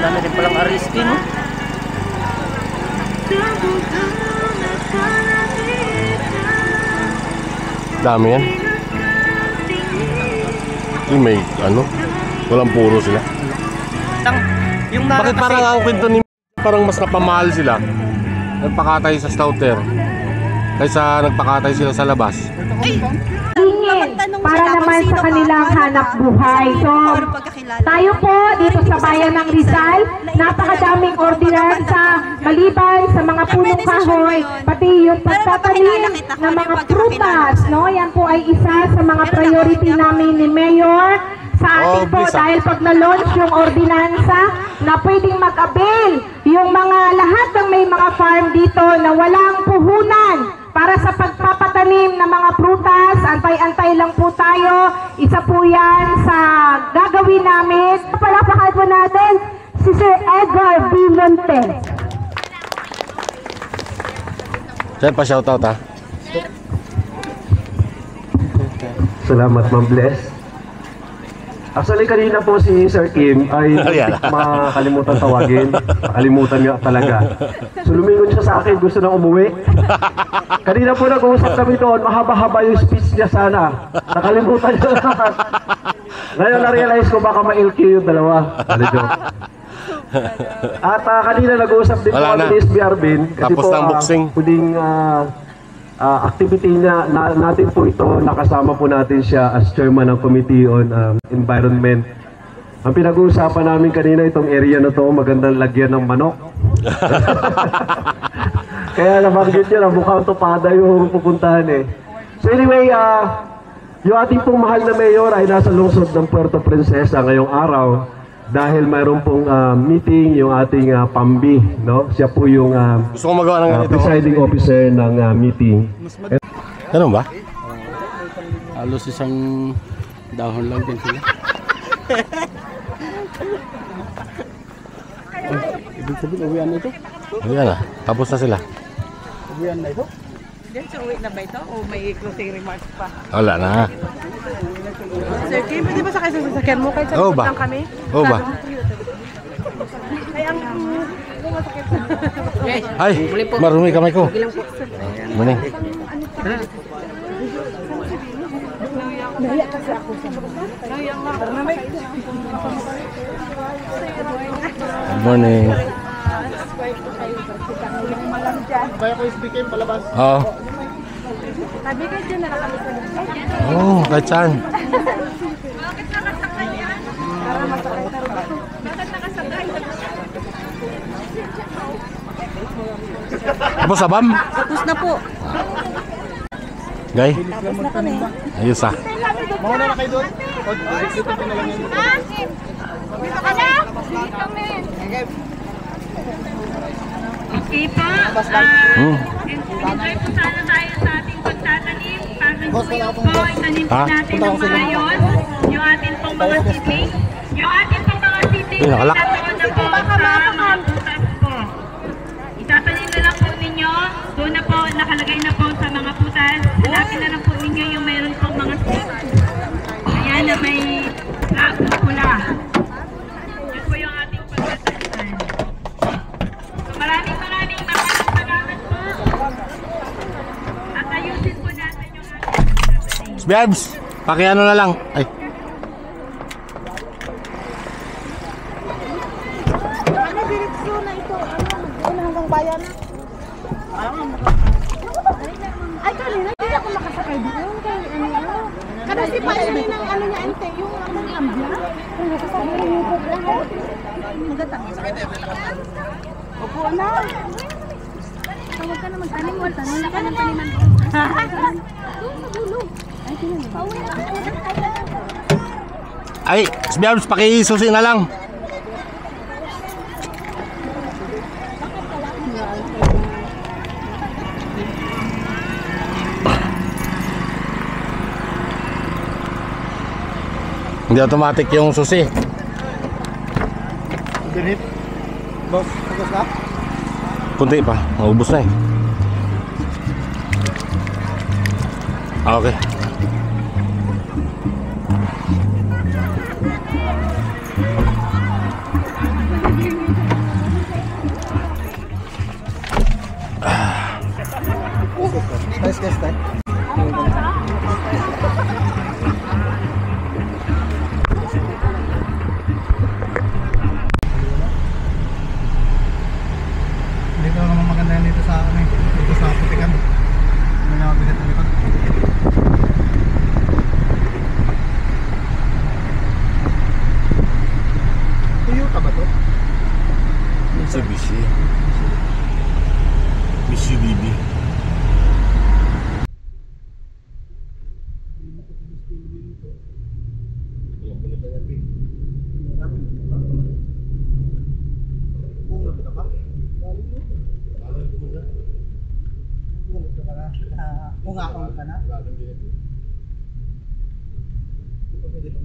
dami rin palang ariski, no? Dami yan. Yung may ano, walang puro sila. Yung bakit parang ang kwento ni parang mas napamahal sila nagpakatay sa Stouter kaysa nagpakatay sila sa labas? Para naman sa kanilang hanap buhay. So, tayo po dito sa bayan ng Rizal, napakadaming ordinansa maliban sa mga punong kahoy, pati yung pagtatanim ng mga prutas, no? Yan po ay isa sa mga priority namin ni Mayor sa atin po, dahil pag na-launch yung ordinansa na pwedeng mag-avail yung mga lahat ng may mga farm dito na walang puhunan para sa pagpapatanim ng mga prutas, antay-antay lang po tayo. Isa po yan sa gagawin namin. Palakpakan po natin si Sir Edgar B. Montes. Sir, pa-shoutout ha. Salamat, Ma'am Bless. Actually, kanina po si Sir Kim ay makalimutan tawagin. Nakalimutan niya talaga. So lumingon siya sa akin, gusto nang umuwi. Kanina po nag-uusap kami doon, mahaba-haba yung speech niya sana. Nakalimutan niya lahat. Ngayon na-realize ko baka ma-LQ yung dalawa. At kanina nag-uusap din po kami ni SBR Bin. Kasi tapos ng boxing. Pwedeng activity niya natin po ito, nakasama po natin siya as chairman ng Committee on Environment. Ang pinag-uusapan namin kanina itong area na to, magandang lagyan ng manok. Kaya nabanggit niya na mukhang topada yung pupuntahan eh. So anyway, yung ating pong mahal na mayor ay nasa lungsod ng Puerto Princesa ngayong araw dahil mayroon pong meeting yung ating Pambi, no? Siya po yung gusto kong magawa ng ganito, presiding officer ng meeting. Ganun ba? Halos isang dahon lang din sila. Ibig sabihin, uwian na ito? Ayan na, tapos na sila. Uwian na ito? Uwi na ba ito? O may closing remarks pa? Wala na. Sir Kim, pwede ba sakay sa sasakyan mo? Kahit sa Oo likod ba? lang kami? Oo ba? Ay, ang masakit. Ay, marumi kamay ko. Maning. Nahiya kasi ako sa nahiyang lang. Good morning. Kaya ko SBK palabas. Oo. Sabi ka dyan na kami sa loob. Oo, kahit saan. Bakit nakasakay yan? Para masakay na rin. Bakit nakasakay? Tapos sabam? Tapos na po. Gay? Tapos na kami. Ayos ah. Mauna na kayo doon? Dito ka na lang yan. Dito ka na? Dito men. Okay pa. Enjoy po sana tayo sa ating pagtatanim. Pagkasuyo po, itanim po natin ng maayos. Yung ating pong mga seedling. Yung ating pong mga seedling. Nakalak. Itatuon na po sa mga butas po. Itatanim na lang po ninyo. Doon na po, nakalagay na po sa mga putas. Hanapin na lang po ninyo yung mayroon pong mga seeds. Ayan na may pula. Yun po yung ating pagtatanim. Maraming salamat po. At ayusin po natin yung ating Sbabs, pakiano na lang. Ay. ano direksyon na ito? Ano hanggang bayan na? Ay, kanina hindi ako makasakay doon. Kasi pa yun ng ano niya, ante, yung ang ambya. Kung nakasakay ng hukog lang. Maganda. Opo na. Huwag ka na magtanim. Huwag ka na taniman doon. Ay, Ay, Sbabs, pakisusi na lang. Hindi automatic yung susi. Dinit. Boss, tapos na? Kunti pa, maubos na eh. Okay. Mitsubishi. Mitsubishi. Unga ka na? Pwede pa